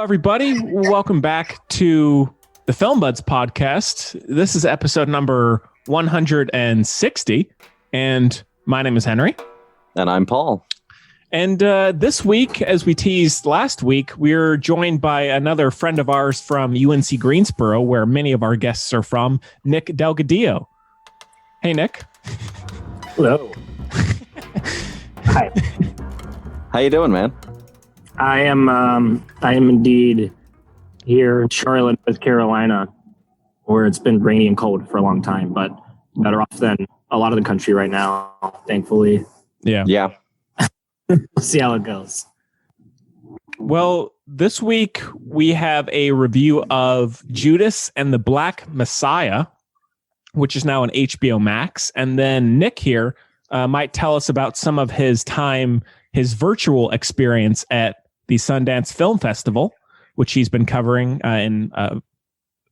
everybody. Welcome back to the Film Buds podcast. This is episode number 160, and my name is Henry. And I'm Paul. And this week, as we teased last week, we're joined by another friend of ours from UNC Greensboro, where many of our guests are from, Nick Delgadillo. Hey, Nick. Hello. Hi. How you doing, man? I am indeed here in Charlotte, North Carolina, where it's been rainy and cold for a long time, but better off than a lot of the country right now, thankfully. Yeah. We'll see how it goes. Well, this week we have a review of Judas and the Black Messiah, which is now on HBO Max. And then Nick here might tell us about some of his virtual experience at the Sundance Film Festival, which he's been covering in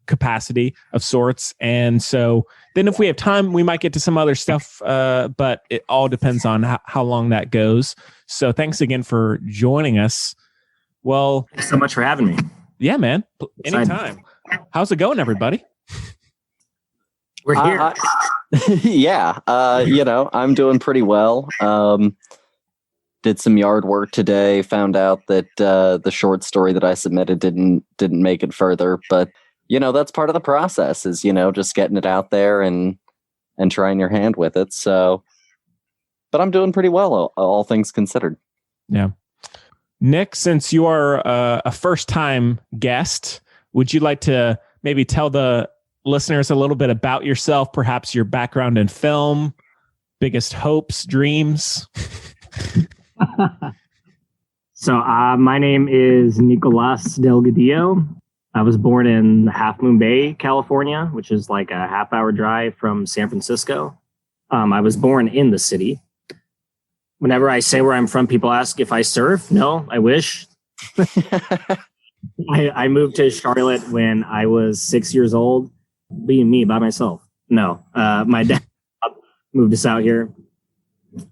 capacity of sorts. And so then if we have time, we might get to some other stuff, but it all depends on how long that goes. So thanks again for joining us. Well, Thanks so much for having me. Yeah, man. Anytime. How's it going, everybody? We're here. Yeah. I'm doing pretty well. Did some yard work today, found out that the short story that I submitted didn't make it further, but that's part of the process is, just getting it out there and trying your hand with it. So, but I'm doing pretty well, all things considered. Yeah. Nick, since you are a first-time guest, would you like to maybe tell the listeners a little bit about yourself, perhaps your background in film, biggest hopes, dreams? So my name is Nicolas Delgadillo. I was born in Half Moon Bay, California, which is like a half-hour drive from San Francisco. I was born in the city. Whenever I say where I'm from, people ask if I surf. No, I wish. I moved to Charlotte when I was 6 years old, being me by myself. No, my dad moved us out here.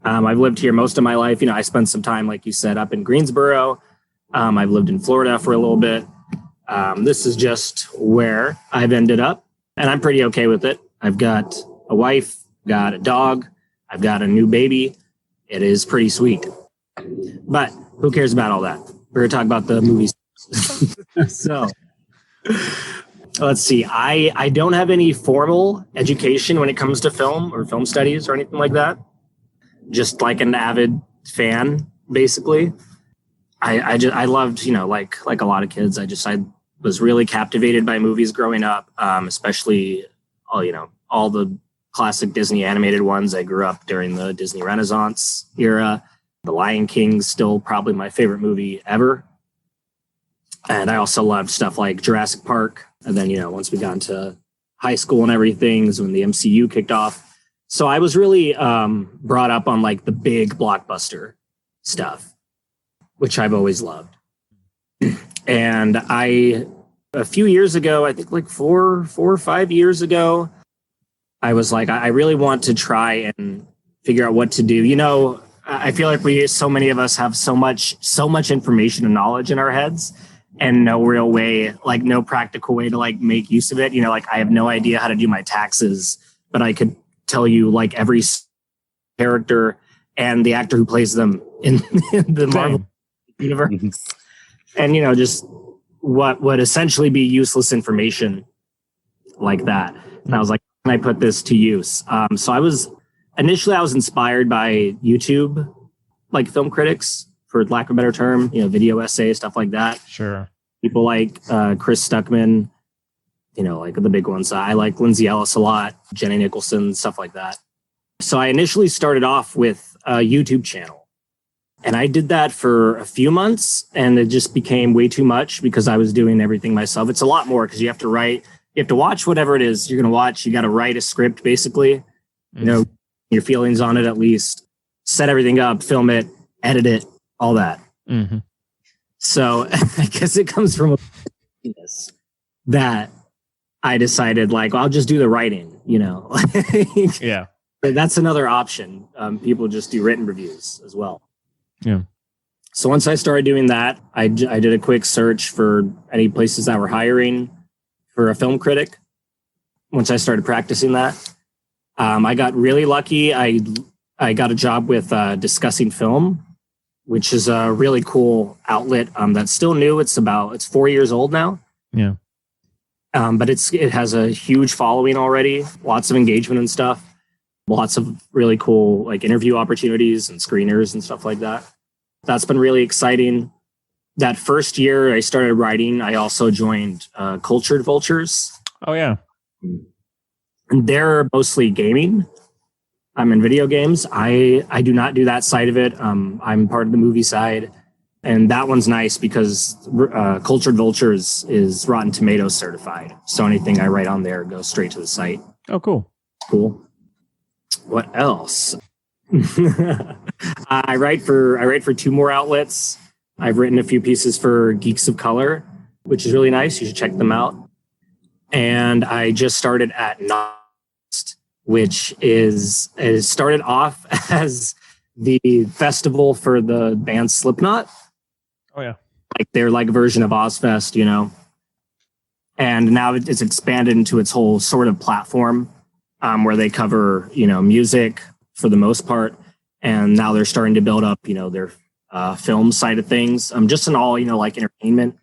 I've lived here most of my life. I spent some time, like you said, up in Greensboro. I've lived in Florida for a little bit. This is just where I've ended up, and I'm pretty okay with it. I've got a wife, got a dog, I've got a new baby. It is pretty sweet. But who cares about all that? We're going to talk about the movies. So let's see. I don't have any formal education when it comes to film or film studies or anything like that. Just like an avid fan, basically. I loved, like a lot of kids, I was really captivated by movies growing up, especially all the classic Disney animated ones. I grew up during the Disney Renaissance era. The Lion King's still probably my favorite movie ever. And I also loved stuff like Jurassic Park. And then, once we got into high school and everything is when the MCU kicked off. So I was really brought up on like the big blockbuster stuff, which I've always loved. And a few years ago, I think like four or 5 years ago, I was like, I really want to try and figure out what to do. I feel like so many of us have so much information and knowledge in our heads and no real way, like no practical way to like make use of it. Like I have no idea how to do my taxes, but I could tell you like every character and the actor who plays them in the Marvel universe. And, just what would essentially be useless information like that. And I was like, can I put this to use? So I was inspired by YouTube, like film critics, for lack of a better term, video essays, stuff like that. Sure. People like Chris Stuckman, like the big ones. I like Lindsay Ellis a lot, Jenny Nicholson, stuff like that. So I initially started off with a YouTube channel. And I did that for a few months, and it just became way too much because I was doing everything myself. It's a lot more because you have to write, you have to watch whatever it is you're going to watch. You got to write a script, basically, your feelings on it, at least set everything up, film it, edit it, all that. Mm-hmm. So I guess it comes from that I decided like, well, I'll just do the writing, Yeah. That's another option. People just do written reviews as well. Yeah. So once I started doing that, I did a quick search for any places that were hiring for a film critic. Once I started practicing that, I got really lucky. I got a job with Discussing Film, which is a really cool outlet that's still new. It's 4 years old now. Yeah. But it has a huge following already, lots of engagement and stuff, lots of really cool like interview opportunities and screeners and stuff like that. That's been really exciting. That first year I started writing, I also joined Cultured Vultures. Oh, yeah. And they're mostly gaming. I'm in video games. I do not do that side of it. I'm part of the movie side. And that one's nice because Cultured Vultures is Rotten Tomatoes certified. So anything I write on there goes straight to the site. Oh, cool. Cool. What else? I write for 2 more outlets. I've written a few pieces for Geeks of Color, which is really nice. You should check them out. And I just started at Knotfest, which is started off as the festival for the band Slipknot. Oh, yeah. Like their version of Ozfest, you know. And now it's expanded into its whole sort of platform where they cover, music for the most part. And now they're starting to build up, their film side of things. Just an all, entertainment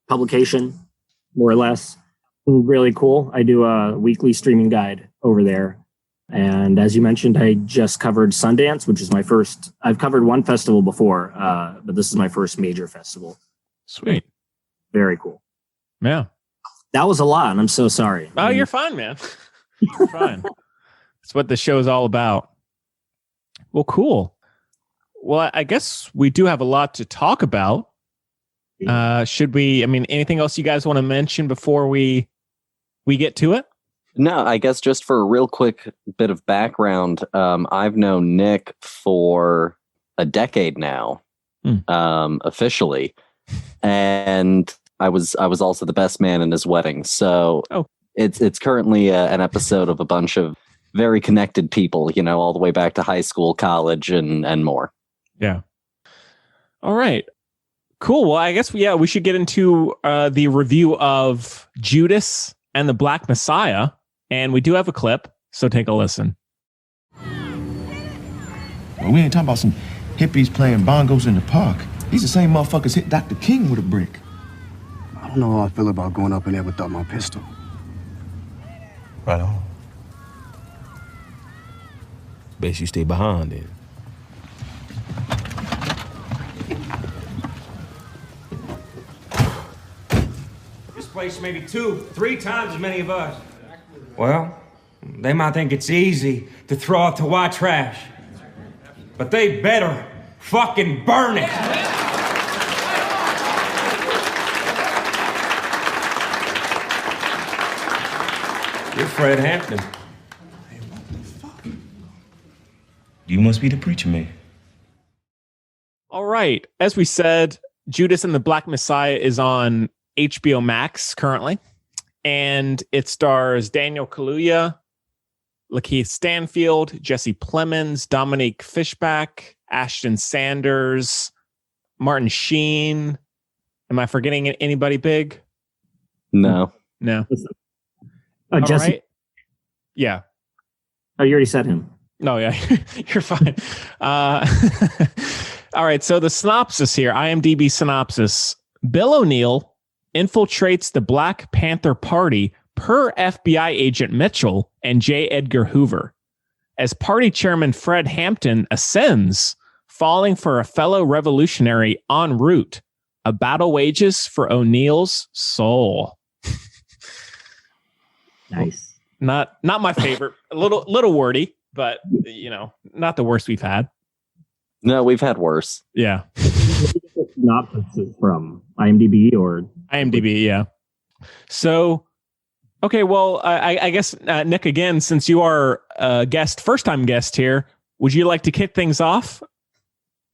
publication, more or less. Really cool. I do a weekly streaming guide over there. And as you mentioned, I just covered Sundance, which is my first. I've covered one festival before, but this is my first major festival. Sweet. Very cool. Yeah. That was a lot, and I'm so sorry. Oh, you're fine, man. You're fine. That's what the show is all about. Well, cool. Well, I guess we do have a lot to talk about. Should we, anything else you guys want to mention before we get to it? No, I guess just for a real quick bit of background, I've known Nick for a decade now, officially, and I was also the best man in his wedding. So it's currently an episode of a bunch of very connected people, all the way back to high school, college, and more. Yeah. All right. Cool. Well, I guess we should get into the review of Judas and the Black Messiah. And we do have a clip, so take a listen. Well, we ain't talking about some hippies playing bongos in the park. These the same motherfuckers hit Dr. King with a brick. I don't know how I feel about going up in there without my pistol. Right on. Best you stay behind then. This place may be 2-3 times as many of us. Well, they might think it's easy to throw out the white trash, but they better fucking burn it. You're Fred Hampton. Hey, what the fuck? You must be the preacher man. All right. As we said, Judas and the Black Messiah is on HBO Max currently. And it stars Daniel Kaluuya, Lakeith Stanfield, Jesse Plemons, Dominique Fishback, Ashton Sanders, Martin Sheen. Am I forgetting anybody big? No. Jesse. Right. Yeah. Oh, you already said him. No, yeah, you're fine. All right. So the synopsis here, IMDb synopsis. Bill O'Neill infiltrates the Black Panther Party per FBI agent Mitchell and J. Edgar Hoover. As party chairman Fred Hampton ascends, falling for a fellow revolutionary en route, a battle wages for O'Neill's soul. Nice. Not my favorite. A little wordy, but not the worst we've had. No, we've had worse. Yeah. Synopsis from IMDb or IMDb, yeah. So, okay, well, I guess, Nick, again, since you are a first-time guest here, would you like to kick things off?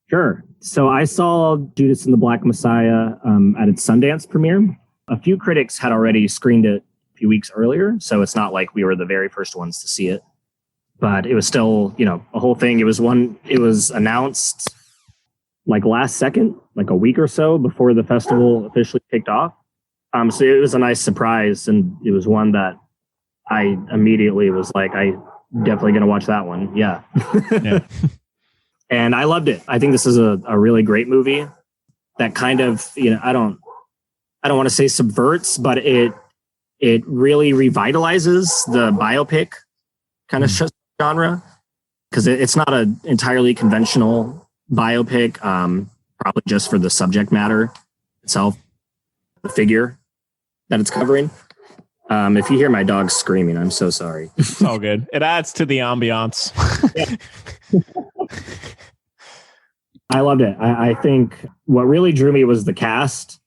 Sure. So I saw Judas and the Black Messiah at its Sundance premiere. A few critics had already screened it a few weeks earlier, so it's not like we were the very first ones to see it. But it was still, a whole thing. It was announced like last second, like a week or so before the festival officially kicked off. So it was a nice surprise, and it was one that I immediately was like, I definitely going to watch that one. Yeah. Yeah. And I loved it. I think this is a really great movie that kind of, I don't want to say subverts, but it really revitalizes the biopic kind of genre, because it's not an entirely conventional biopic, probably just for the subject matter itself, the figure that it's covering. If you hear my dog screaming, I'm so sorry. It's all good. It adds to the ambiance. I loved it. I think what really drew me was the cast.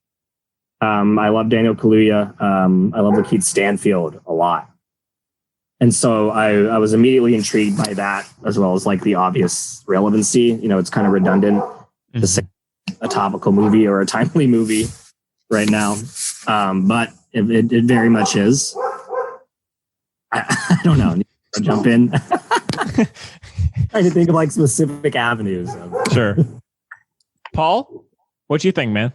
I love Daniel Kaluuya. I love Lakeith Stanfield a lot. And so I was immediately intrigued by that, as well as like the obvious relevancy. It's kind of redundant to say a topical movie or a timely movie right now. But it very much is. I don't know. I'll jump in. Trying to think of like specific avenues. Sure. Paul, what do you think, man?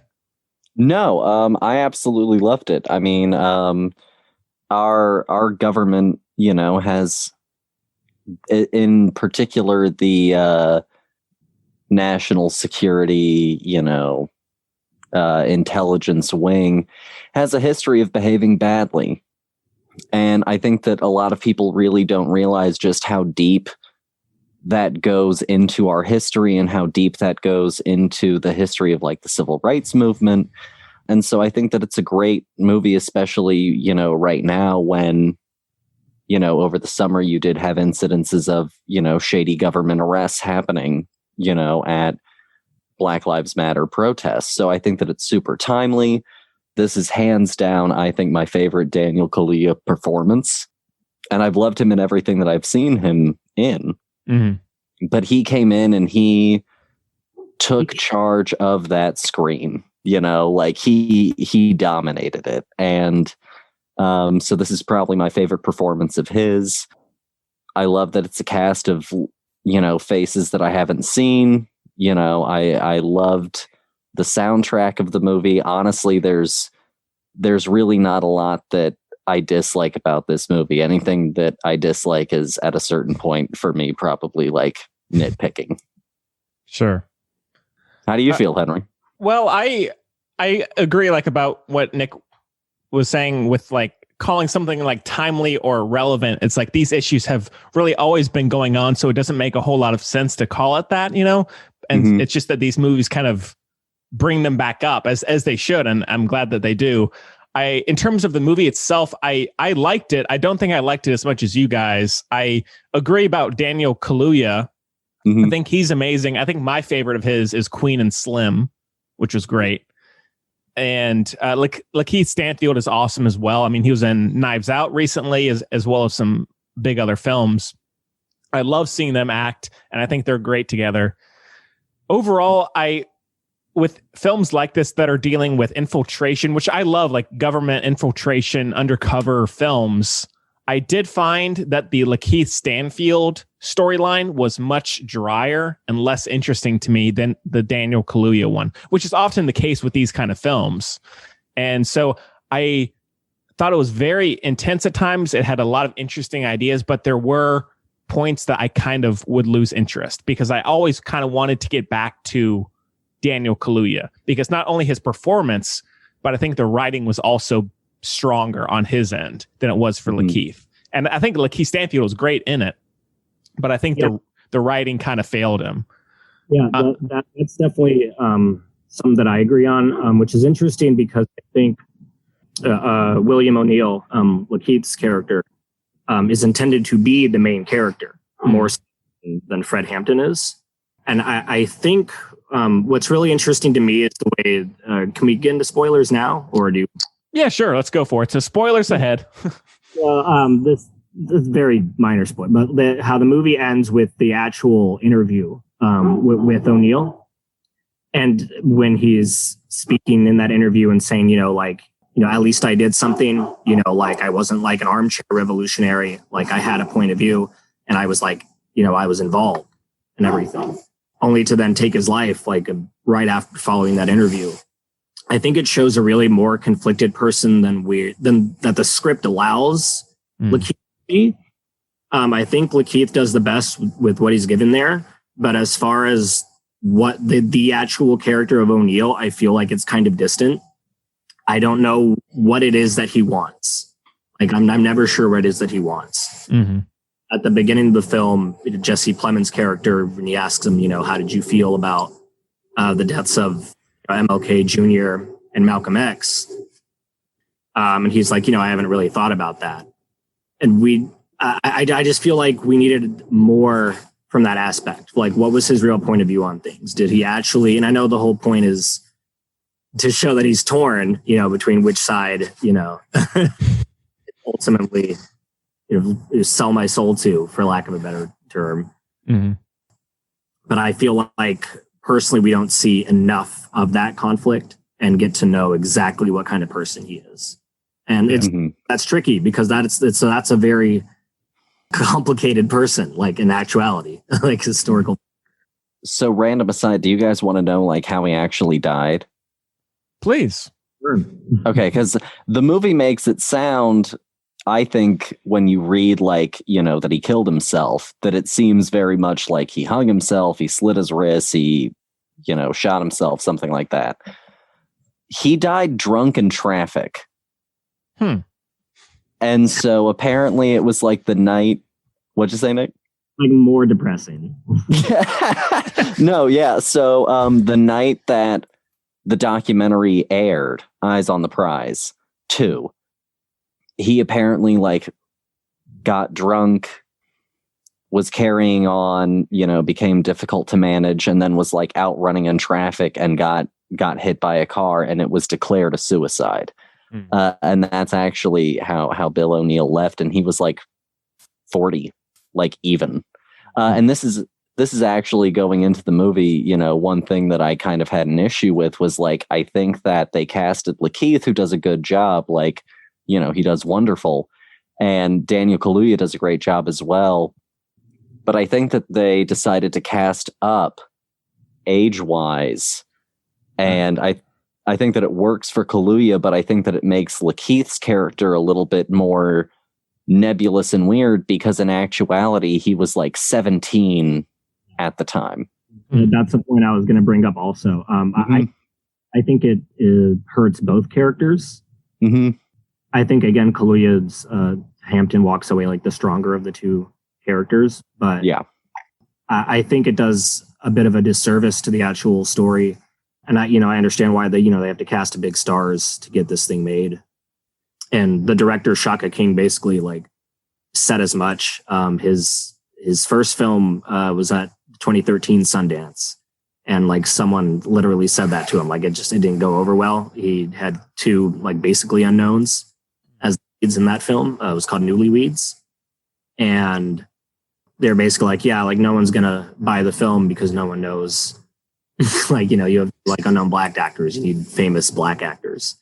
No, I absolutely loved it. I mean, our government, has, in particular, the national security, intelligence wing, has a history of behaving badly. And I think that a lot of people really don't realize just how deep that goes into our history and how deep that goes into the history of like the civil rights movement. And so I think that it's a great movie, especially, right now when, over the summer you did have incidences of, shady government arrests happening, at Black Lives Matter protests. So I think that it's super timely. This is hands down, I think, my favorite Daniel Kaluuya performance. And I've loved him in everything that I've seen him in. Mm-hmm. But he came in and he took charge of that screen, like he dominated it. And so this is probably my favorite performance of his. I love that it's a cast of, faces that I haven't seen. I loved the soundtrack of the movie. Honestly, there's really not a lot that I dislike about this movie. Anything that I dislike is at a certain point for me, probably like nitpicking. Sure. How do you feel, Henry? Well, I agree, like, about what Nick was saying with like calling something like timely or relevant. It's like these issues have really always been going on, so it doesn't make a whole lot of sense to call it that, and it's just that these movies kind of bring them back up as they should, and I'm glad that they do. In terms of the movie itself, I liked it. I don't think I liked it as much as you guys. I agree about Daniel Kaluuya. I think he's amazing. I think my favorite of his is Queen and Slim, which was great. And Lakeith Stanfield is awesome as well. I mean, he was in Knives Out recently, as well as some big other films. I love seeing them act, and I think they're great together. Overall, with films like this that are dealing with infiltration, which I love, like government infiltration, undercover films, I did find that the Lakeith Stanfield storyline was much drier and less interesting to me than the Daniel Kaluuya one, which is often the case with these kind of films. And so I thought it was very intense at times. It had a lot of interesting ideas, but there were points that I kind of would lose interest because I always kind of wanted to get back to Daniel Kaluuya, because not only his performance, but I think the writing was also stronger on his end than it was for Lakeith. And I think Lakeith Stanfield was great in it, but I think the writing kind of failed him. Yeah, that's definitely something that I agree on, which is interesting because I think William O'Neill, Lakeith's character, is intended to be the main character more so than Fred Hampton is. And I think what's really interesting to me is the way, can we get into spoilers now, or do you? Yeah, sure. Let's go for it. So spoilers ahead. Well, this is very minor spoiler, but how the movie ends with the actual interview with O'Neill. And when he's speaking in that interview and saying, at least I did something, like I wasn't like an armchair revolutionary. Like I had a point of view and I was like, I was involved and everything. only to then take his life like right after following that interview. I think it shows a really more conflicted person than that the script allows Lakeith to be. I think Lakeith does the best with what he's given there, but as far as what the actual character of O'Neill, I feel like it's kind of distant. I don't know what it is that he wants. Like I'm never sure what it is that he wants. Mm-hmm. At the beginning of the film, Jesse Plemons' character, when he asks him, how did you feel about the deaths of MLK Jr. and Malcolm X? And he's like, I haven't really thought about that. And I just feel like we needed more from that aspect. Like, what was his real point of view on things? Did he actually, and I know the whole point is to show that he's torn, between which side, ultimately, sell my soul to, for lack of a better term. Mm-hmm. But I feel like personally, we don't see enough of that conflict and get to know exactly what kind of person he is. And that's tricky because that's a very complicated person, like in actuality, like historical. So random aside, do you guys want to know like how he actually died? Please. Sure. Okay, because the movie makes it sound, I think, when you read like, that he killed himself, that it seems very much like he hung himself, he slit his wrists, he, shot himself, something like that. He died drunk in traffic. And so apparently it was like the night. What'd you say, Nick? Like more depressing. No, yeah. So the night that the documentary aired, Eyes on the Prize 2, he apparently like got drunk, was carrying on, became difficult to manage, and then was like out running in traffic and got hit by a car, and it was declared a suicide. And that's actually how Bill O'Neill left, and he was like 40, like even. And this is actually going into the movie. One thing that I kind of had an issue with was like, I think that they casted Lakeith, who does a good job, like, he does wonderful, and Daniel Kaluuya does a great job as well. But I think that they decided to cast up age-wise, and I think that it works for Kaluuya, but I think that it makes Lakeith's character a little bit more nebulous and weird because in actuality, he was like 17 at the time. That's the point I was going to bring up also. I think it hurts both characters. Mm-hmm. I think, again, Kaluuya's Hampton walks away like the stronger of the two characters, but yeah, I think it does a bit of a disservice to the actual story. And I understand why they have to cast big stars to get this thing made. And the director Shaka King basically like said as much. His first film was at 2013 Sundance, and like someone literally said that to him. Like it didn't go over well. He had two like basically unknowns as leads in that film. It was called Newlyweds, and they're basically like, yeah, like no one's gonna buy the film because no one knows. Like, you have like unknown black actors, you need famous black actors.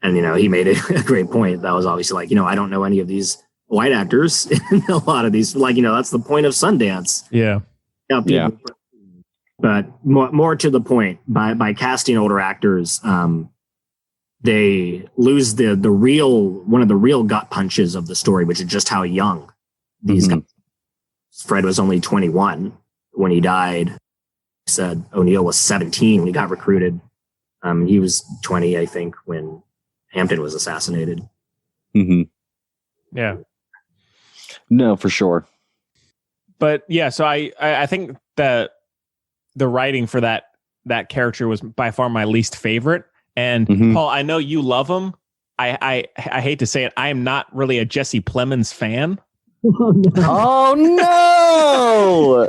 And, he made a great point. That was obviously like, I don't know any of these white actors in a lot of these, like, that's the point of Sundance. Yeah. Yeah. But more to the point, by casting older actors, they lose one of the real gut punches of the story, which is just how young these guys. Fred was only 21 when he died. Said O'Neill was 17 when he got recruited. He was 20, I think, when Hampton was assassinated. Mm-hmm. Yeah. No, for sure. But yeah, so I think that the writing for that character was by far my least favorite. And Paul, I know you love him. I hate to say it, I am not really a Jesse Plemons fan. Oh no!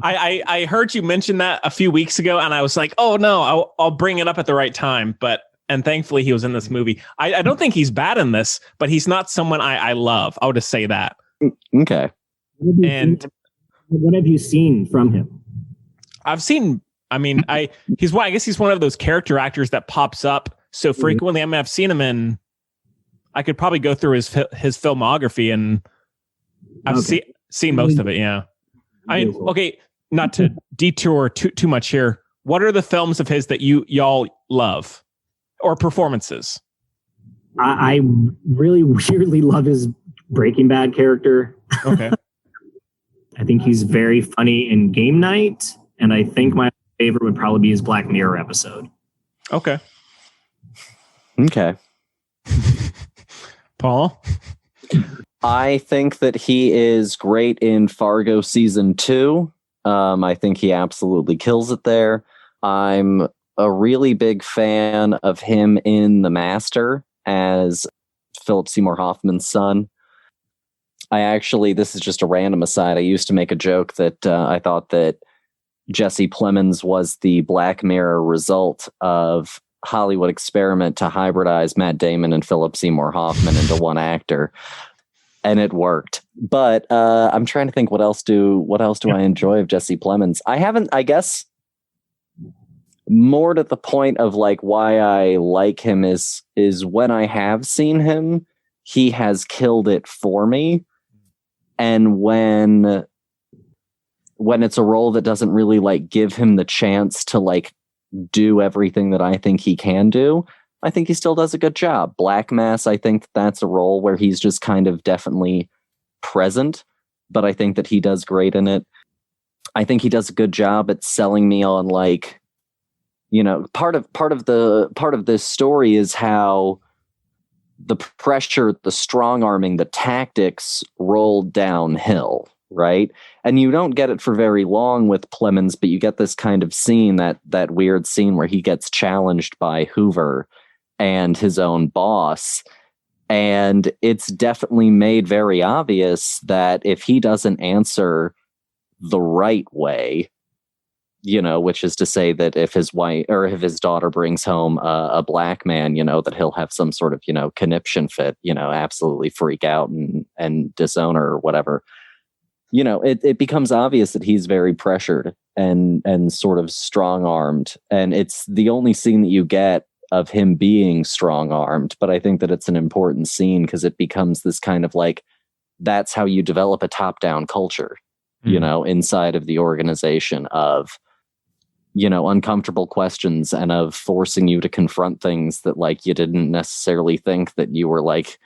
I heard you mention that a few weeks ago, and I was like, oh no, I'll bring it up at the right time. And thankfully he was in this movie. I don't think he's bad in this, but he's not someone I love. I'll just say that. Okay. And what have you seen from him? I've seen, I guess he's one of those character actors that pops up so frequently. I mean, I've seen him in, I could probably go through his filmography, and I've seen most of it. Yeah. I mean, okay. not to detour too much here, what are the films of his that y'all love or performances? I really weirdly love his Breaking Bad character. Okay. I think he's very funny in Game Night, and I think my favorite would probably be his Black Mirror episode. Okay. Okay. Paul? I think that he is great in Fargo season 2. I think he absolutely kills it there. I'm a really big fan of him in The Master as Philip Seymour Hoffman's son. This is just a random aside. I used to make a joke that I thought that Jesse Plemons was the Black Mirror result of Hollywood experiment to hybridize Matt Damon and Philip Seymour Hoffman into one actor. And it worked. But I'm trying to think what else do I enjoy of Jesse Plemons? I guess more to the point of like why I like him is when I have seen him, he has killed it for me. And when it's a role that doesn't really like give him the chance to like do everything that I think he can do, I think he still does a good job. Black Mass, I think that's a role where he's just kind of definitely present, but I think that he does great in it. I think he does a good job at selling me on like, you know, part of this story is how the pressure, the strong arming, the tactics rolled downhill, right? And you don't get it for very long with Plemons, but you get this kind of scene, that weird scene where he gets challenged by Hoover and his own boss. And it's definitely made very obvious that if he doesn't answer the right way, you know, which is to say that if his wife or if his daughter brings home a black man, you know, that he'll have some sort of, you know, conniption fit, you know, absolutely freak out and disown her or whatever. You know, it becomes obvious that he's very pressured and sort of strong armed. And it's the only scene that you get of him being strong armed. But I think that it's an important scene because it becomes this kind of like, that's how you develop a top down culture, you know, inside of the organization of, you know, uncomfortable questions and of forcing you to confront things that like you didn't necessarily think that you were like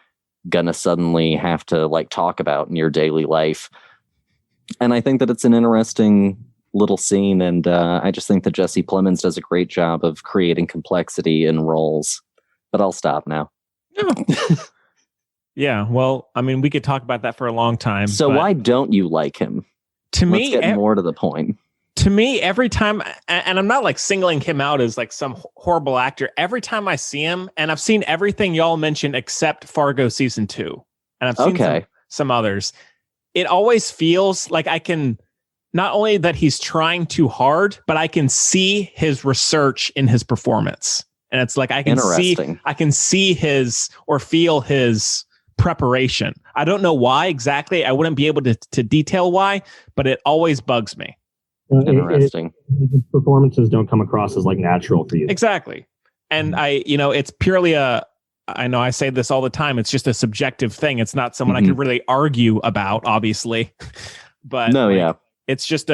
gonna suddenly have to like talk about in your daily life. And I think that it's an interesting little scene, and I just think that Jesse Plemons does a great job of creating complexity in roles. But I'll stop now. Yeah, well, I mean, we could talk about that for a long time. So why don't you like him? Let's get more to the point. To me, every time, and I'm not like singling him out as like some horrible actor, every time I see him, and I've seen everything y'all mentioned except Fargo season 2, and I've seen some others, it always feels like I can, not only that he's trying too hard, but I can see his research in his performance. And it's like I can see his or feel his preparation. I don't know why exactly. I wouldn't be able to detail why, but it always bugs me. Interesting. His performances don't come across as like natural for you. Exactly. And it's purely I know I say this all the time. It's just a subjective thing. It's not someone I could really argue about, obviously. But no, yeah. It's just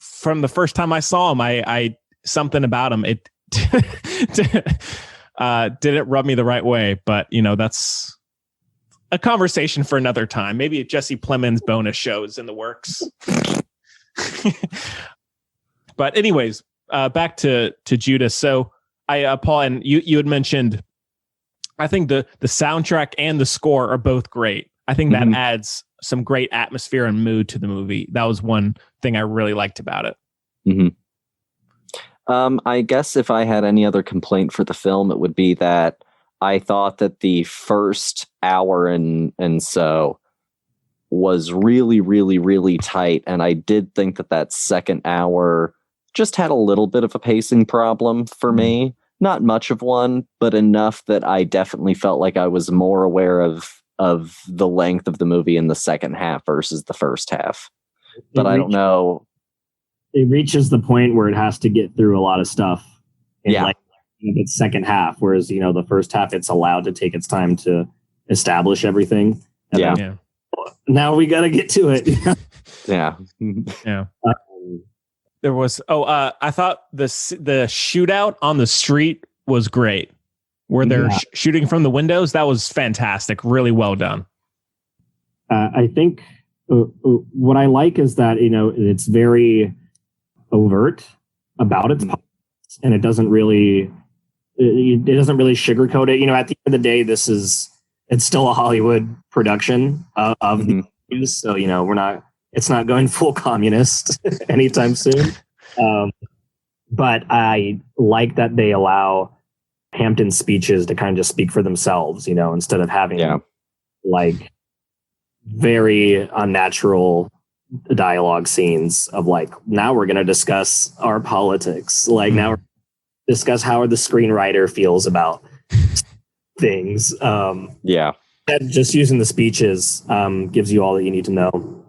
from the first time I saw him, I something about him, it didn't rub me the right way. But, you know, that's a conversation for another time. Maybe a Jesse Plemons bonus shows in the works. But anyways, back to Judas. So Paul, and you had mentioned, I think the soundtrack and the score are both great. I think that adds some great atmosphere and mood to the movie. That was one thing I really liked about it. I guess if I had any other complaint for the film, it would be that I thought that the first hour and so was really, really, really tight. And I did think that second hour just had a little bit of a pacing problem for me. Not much of one, but enough that I definitely felt like I was more aware of the length of the movie in the second half versus the first half. But I don't know. It reaches the point where it has to get through a lot of stuff in like its second half, whereas, you know, the first half, it's allowed to take its time to establish everything. And now we got to get to it. Yeah. There was I thought the shootout on the street was great. Where they're shooting from the windows, that was fantastic. Really well done. I think what I like is that it's very overt about its politics, and it doesn't really sugarcoat it. At the end of the day, it's still a Hollywood production of the news, so it's not going full communist anytime soon. But I like that they allow Hampton's speeches to kind of just speak for themselves, instead of having like very unnatural dialogue scenes of like, now we're going to discuss our politics. Like now we're discuss how the screenwriter feels about things. Just using the speeches gives you all that you need to know.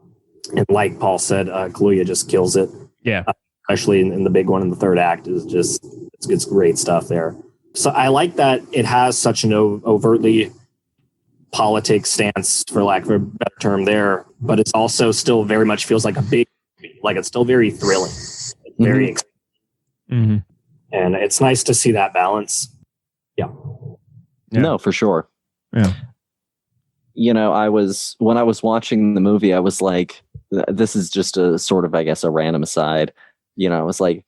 And like Paul said, Kaluuya just kills it. Yeah. Especially in the big one in the third act it's great stuff there. So I like that it has such an overtly politics stance, for lack of a better term there, but it's also still very much feels like it's still very thrilling. It's very exciting. And it's nice to see that balance. Yeah. No, for sure. Yeah. When I was watching the movie, I was like, this is just a sort of, I guess, a random aside. I was like,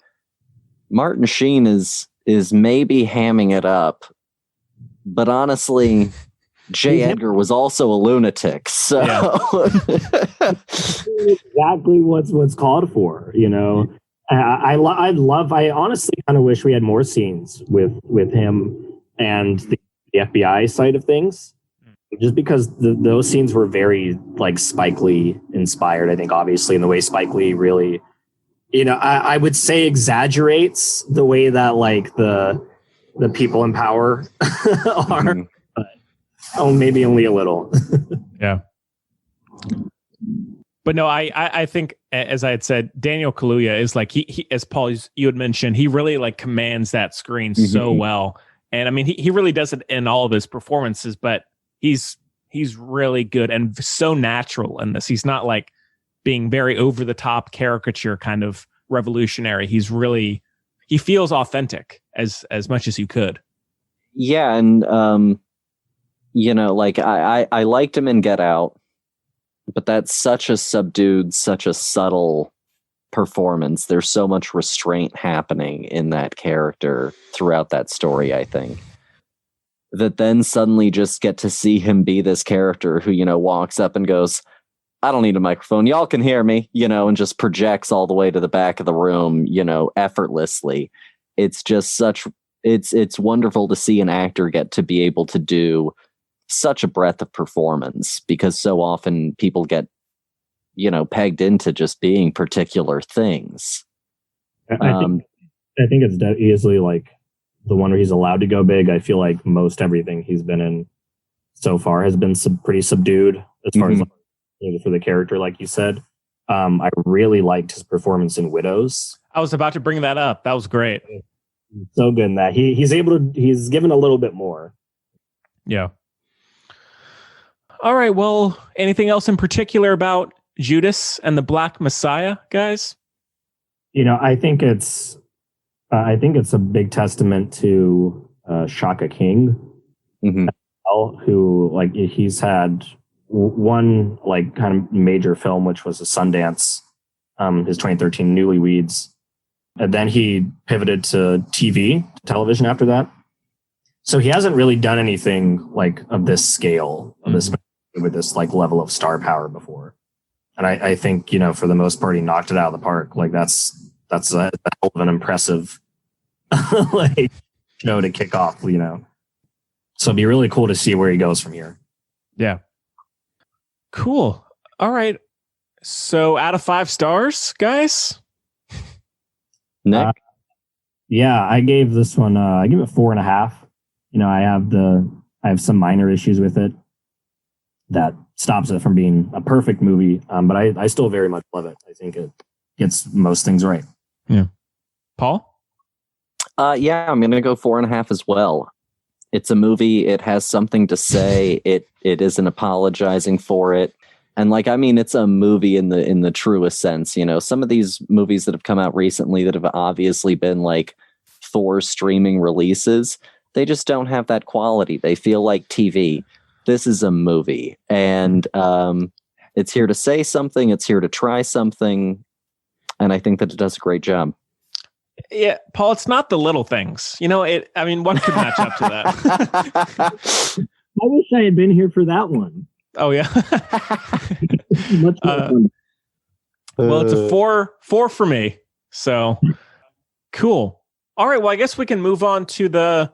Martin Sheen is maybe hamming it up, but honestly, J. Edgar was also a lunatic, so exactly what's called for. I honestly kind of wish we had more scenes with him and the FBI side of things, just because those scenes were very like Spike Lee inspired. I think obviously in the way Spike Lee really, I would say exaggerates the way that like the people in power are. Oh, maybe only a little. Yeah. But no, I think, as I had said, Daniel Kaluuya is like, he as Paul, you had mentioned, he really like commands that screen so well. And I mean, he really does it in all of his performances, but he's really good and so natural in this. He's not like being very over the top caricature kind of revolutionary. He feels authentic as much as you could. Yeah. And, like I liked him in Get Out, but that's such a subdued, such a subtle performance. There's so much restraint happening in that character throughout that story, I think, that then suddenly just get to see him be this character who, walks up and goes, I don't need a microphone. Y'all can hear me, and just projects all the way to the back of the room, effortlessly. It's just it's wonderful to see an actor get to be able to do such a breadth of performance, because so often people get, pegged into just being particular things. I think it's easily like the one where he's allowed to go big. I feel like most everything he's been in so far has been pretty subdued as far as for the character, like you said. I really liked his performance in Widows. I was about to bring that up. That was great. So good in that he's given a little bit more. Yeah. All right. Well, anything else in particular about Judas and the Black Messiah, guys? I think it's a big testament to Shaka King, who like he's had one like kind of major film, which was a Sundance, his 2013 Newlyweds, and then he pivoted to television after that. So he hasn't really done anything like of this scale, of this with this like level of star power before. And I think, for the most part, he knocked it out of the park. Like that's a hell of an impressive like show to kick off, So it'd be really cool to see where he goes from here. Yeah. Cool. All right. So out of 5 stars, guys? Nick? Yeah, I gave this one, I give it 4.5. I have some minor issues with it that stops it from being a perfect movie. But I still very much love it. I think it gets most things right. Yeah. Paul? Yeah, I'm going to go 4.5 as well. It's a movie. It has something to say. It isn't apologizing for it. And like, I mean, it's a movie in the truest sense. You know, some of these movies that have come out recently that have obviously been like for streaming releases, they just don't have that quality. They feel like TV. This is a movie, and it's here to say something. It's here to try something, and I think that it does a great job. Yeah, Paul, it's not the little things. You know, I mean, one could match up to that. I wish I had been here for that one. Oh, yeah. Much more fun. Well, it's a four for me. So cool. All right. Well, I guess we can move on to the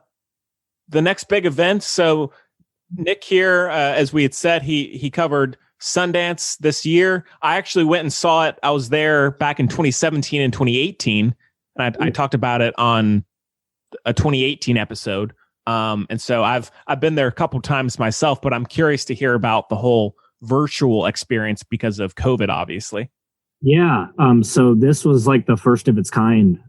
next big event. So Nick here, as we had said, he covered Sundance this year. I actually went and saw it. I was there back in 2017 and 2018. And I talked about it on a 2018 episode. And so I've been there a couple times myself, but I'm curious to hear about the whole virtual experience because of COVID, obviously. Yeah. So this was like the first of its kind,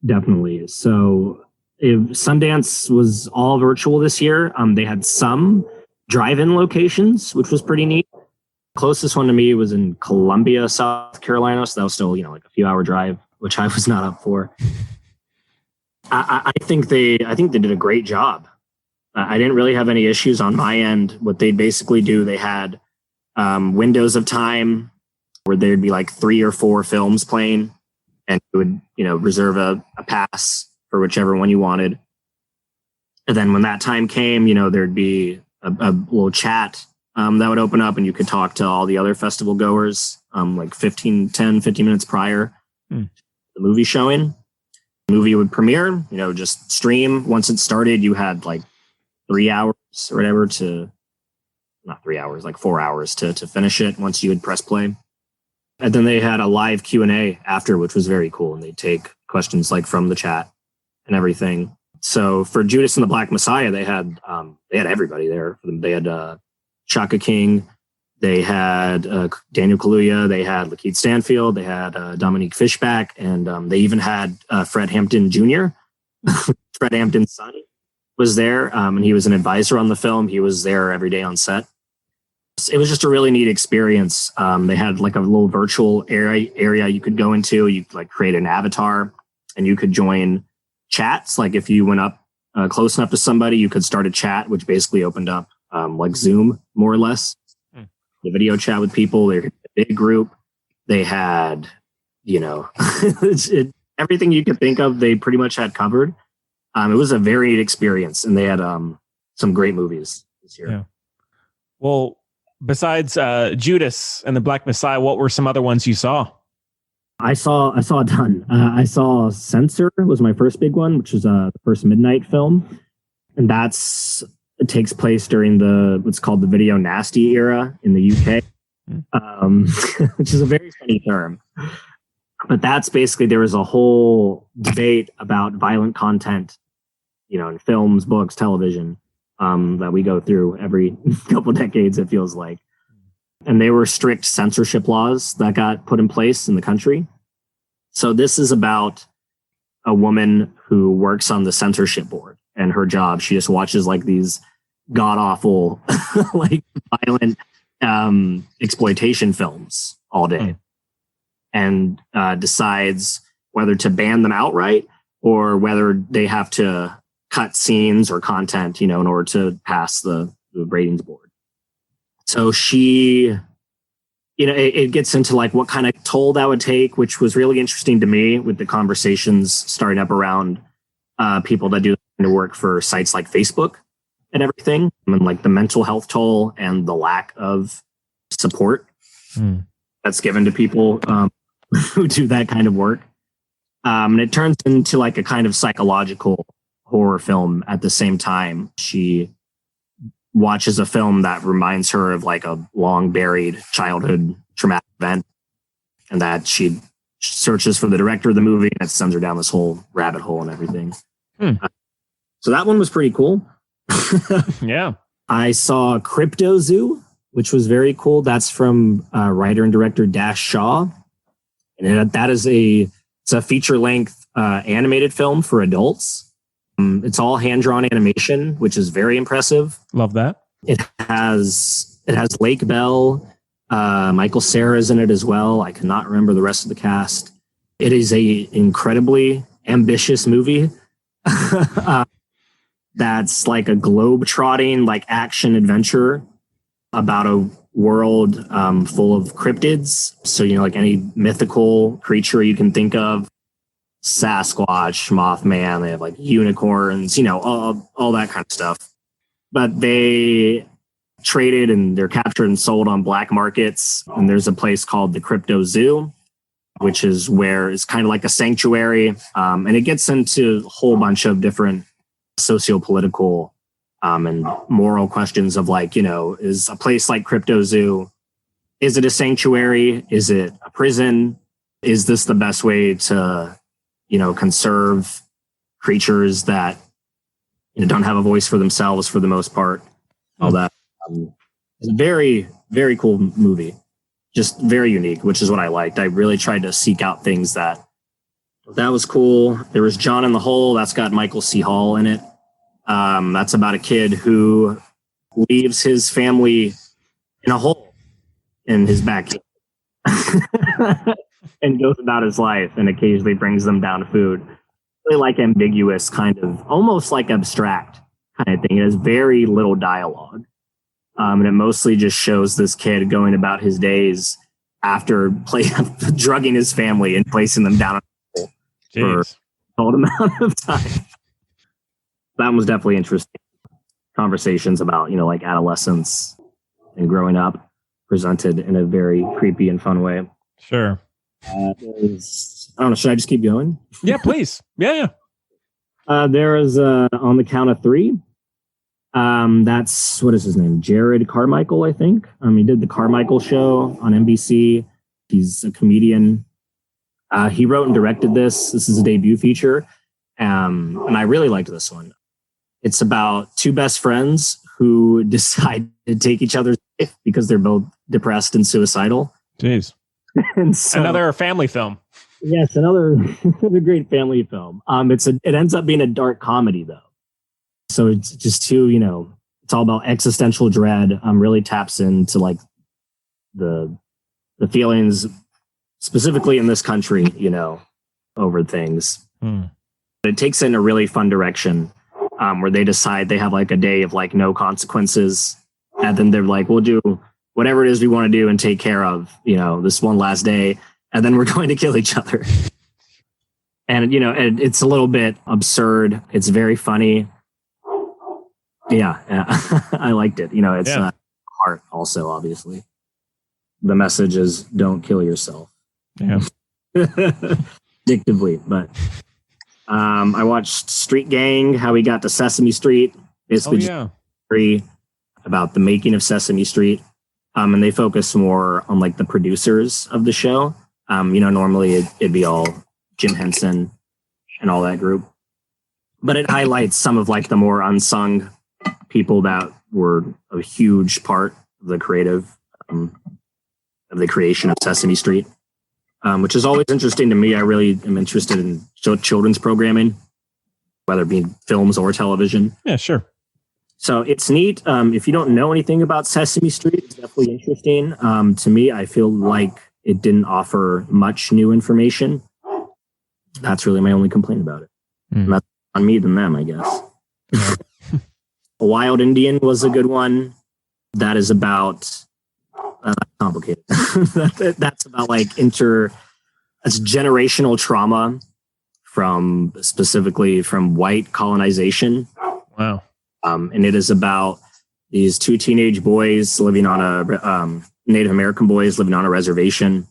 definitely. So Sundance was all virtual this year. They had some drive-in locations, which was pretty neat. Closest one to me was in Columbia, South Carolina. So that was still, like a few hour drive, which I was not up for. I think they did a great job. I didn't really have any issues on my end. What they'd basically do, they had windows of time where there'd be like 3 or 4 films playing, and you would, reserve a pass for whichever one you wanted. And then when that time came, there'd be a little chat that would open up, and you could talk to all the other festival goers like 15 minutes prior to the movie showing. The movie would premiere, just stream. Once it started, you had like 3 hours or whatever not 3 hours, like 4 hours to finish it once you would press play. And then they had a live Q&A after, which was very cool. And they'd take questions like from the chat and everything. So for Judas and the Black Messiah, they had everybody there. They had Shaka King, they had Daniel Kaluuya, they had Lakeith Stanfield, they had Dominique Fishback, and they even had Fred Hampton Jr., Fred Hampton's son, was there, and he was an advisor on the film. He was there every day on set. It was just a really neat experience. They had like a little virtual area you could go into. You could like create an avatar, and you could join chats. Like if you went up close enough to somebody, you could start a chat, which basically opened up like Zoom, more or less. The video chat with people. They're a big group. They had, everything you could think of, they pretty much had covered. It was a varied experience, and they had some great movies this year. Yeah. Well, besides Judas and the Black Messiah, what were some other ones you saw? I saw a ton. I saw Censor was my first big one, which was the first midnight film, and it takes place during what's called the video nasty era in the UK, which is a very funny term. But that's basically, there was a whole debate about violent content, in films, books, television, that we go through every couple decades, it feels like. And there were strict censorship laws that got put in place in the country. So this is about a woman who works on the censorship board, and her job, she just watches like these god-awful, like violent exploitation films all day, and decides whether to ban them outright or whether they have to cut scenes or content, in order to pass the ratings board. So she, it gets into like what kind of toll that would take, which was really interesting to me with the conversations starting up around people that do work for sites like Facebook and everything, and like the mental health toll and the lack of support that's given to people who do that kind of work. And it turns into like a kind of psychological horror film at the same time. She watches a film that reminds her of like a long buried childhood traumatic event, and that she searches for the director of the movie, and it sends her down this whole rabbit hole and everything. So that one was pretty cool. Yeah. I saw Cryptozoo, which was very cool. That's from writer and director Dash Shaw. And it's a feature-length animated film for adults. It's all hand-drawn animation, which is very impressive. Love that. It has Lake Bell, Michael Cera is in it as well. I cannot remember the rest of the cast. It is a incredibly ambitious movie. That's like a globe-trotting, like action adventure about a world full of cryptids. So, like any mythical creature you can think of, Sasquatch, Mothman, they have like unicorns, all that kind of stuff. But they traded and they're captured and sold on black markets. And there's a place called the Cryptozoo, which is where it's kind of like a sanctuary. And it gets into a whole bunch of different socio-political and moral questions of like, is a place like Cryptozoo, is it a sanctuary? Is it a prison? Is this the best way to, conserve creatures that don't have a voice for themselves for the most part? All that. It's a very, very cool movie. Just very unique, which is what I liked. I really tried to seek out things that was cool. There was John in the Hole. That's got Michael C. Hall in it. That's about a kid who leaves his family in a hole in his backyard and goes about his life and occasionally brings them down food. Really like ambiguous, kind of almost like abstract kind of thing. It has very little dialogue. And it mostly just shows this kid going about his days after drugging his family and placing them down a hole for a old amount of time. That was definitely interesting. Conversations about, like adolescence and growing up presented in a very creepy and fun way. Sure. I don't know. Should I just keep going? Yeah, please. Yeah. There is on the count of three. That's, what is his name? Jared Carmichael, I think. He did the Carmichael Show on NBC. He's a comedian. He wrote and directed this. This is a debut feature. And I really liked this one. It's about two best friends who decide to take each other's life because they're both depressed and suicidal. Jeez. And so, another family film. Yes, another great family film. It ends up being a dark comedy though. So it's just too, it's all about existential dread. Really taps into like the feelings specifically in this country, over things. It takes it in a really fun direction where they decide they have like a day of like no consequences. And then they're like, we'll do whatever it is we want to do and take care of, this one last day. And then we're going to kill each other. And, it's a little bit absurd. It's very funny. Yeah. I liked it. It's heart also, obviously. The message is don't kill yourself. Yeah. Addictively, but I watched Street Gang, how we got to Sesame Street. Basically, about the making of Sesame Street. And they focus more on like the producers of the show. Normally it'd be all Jim Henson and all that group, but it highlights some of like the more unsung people that were a huge part of the of the creation of Sesame Street, which is always interesting to me. I really am interested in children's programming, whether it be films or television. Yeah, sure. So it's neat. If you don't know anything about Sesame Street, it's definitely interesting. To me, I feel like it didn't offer much new information. That's really my only complaint about it. And that's on me than them, I guess. A Wild Indian was a good one. That is about complicated. That's about like it's generational trauma specifically from white colonization. Wow. And it is about these two teenage boys living on a Native American boys living on a reservation.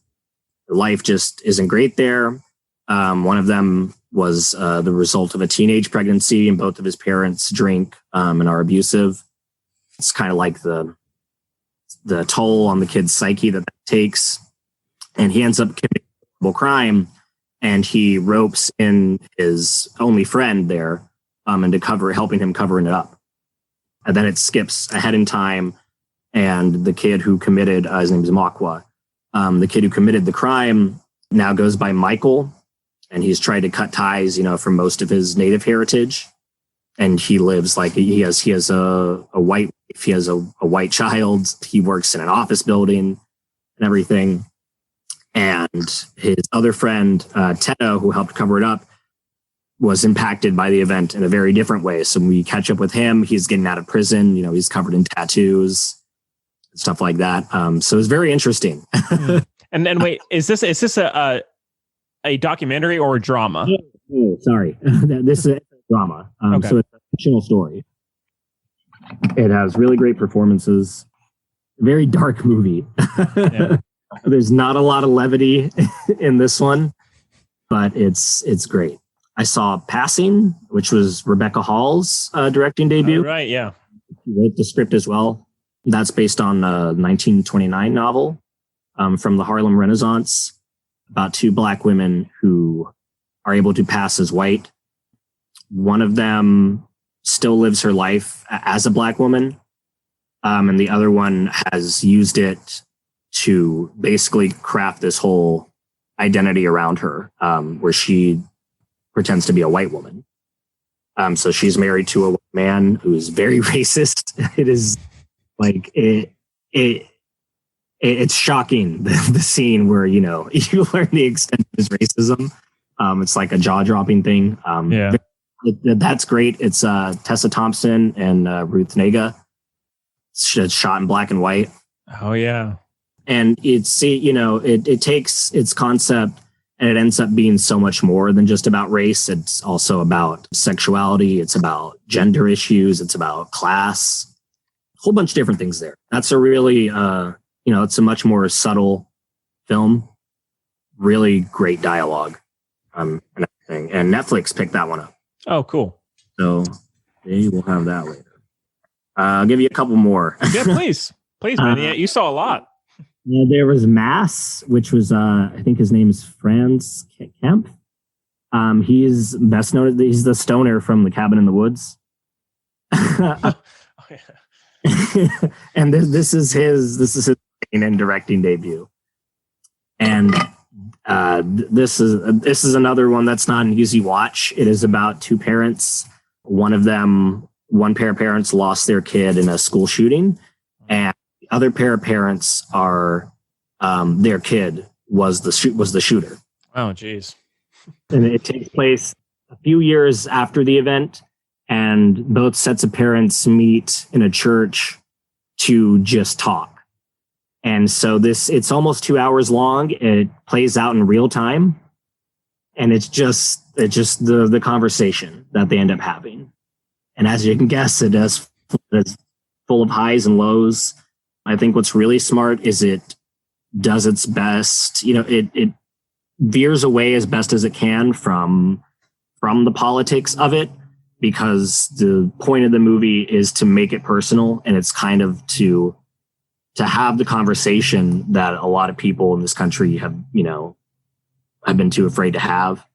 Life just isn't great there. One of them was the result of a teenage pregnancy, and both of his parents drink and are abusive. It's kind of like the toll on the kid's psyche that takes. And he ends up committing a horrible crime, and he ropes in his only friend there and helping him covering it up. And then it skips ahead in time, and the kid who committed, his name is Makwa, the kid who committed the crime now goes by Michael, and he's tried to cut ties, from most of his native heritage. And he lives like he has a white wife, he has a white child. He works in an office building. and everything. And his other friend, Teddo, who helped cover it up, was impacted by the event in a very different way. So when we catch up with him, he's getting out of prison. You know, he's covered in tattoos, stuff like that. So it's very interesting. And then wait, is this a documentary or a drama? Oh, sorry. This is a drama. Okay. So it's a fictional story. It has really great performances. Very dark movie. Yeah. There's not a lot of levity in this one, but it's great. I saw Passing, which was Rebecca Hall's directing debut. Right, yeah. She wrote the script as well. That's based on a 1929 novel from the Harlem Renaissance about two black women who are able to pass as white. One of them still lives her life as a black woman, and the other one has used it to basically craft this whole identity around her, where she pretends to be a white woman. So she's married to a white man who is very racist. It is like it's shocking, the scene where, you know, you learn the extent of his racism. It's like a jaw-dropping thing. Yeah. That's great. It's Tessa Thompson and Ruth Negga. It's shot in black and white. Oh yeah. And it takes its concept and it ends up being so much more than just about race. It's also about sexuality. It's about gender issues. It's about class. A whole bunch of different things there. That's a really, it's a much more subtle film. Really great dialogue, and everything. And Netflix picked that one up. Oh, cool. So they will have that later. I'll give you a couple more. Yeah, please, man. Yeah, you saw a lot. There was Mass, which was I think his name is Franz Kemp. He's best known. He's the stoner from The Cabin in the Woods. Oh, yeah. And this is his writing and directing debut. And this is another one that's not an easy watch. It is about two parents. One pair of parents lost their kid in a school shooting, and the other pair of parents are their kid was the shooter. Oh, geez. And it takes place a few years after the event, and both sets of parents meet in a church to just talk. And so it's almost 2 hours long. It plays out in real time, and it's just the conversation that they end up having. And as you can guess, it's full of highs and lows. I think what's really smart is it does its best. You know, it veers away as best as it can from the politics of it, because the point of the movie is to make it personal, and it's kind of to have the conversation that a lot of people in this country have been too afraid to have,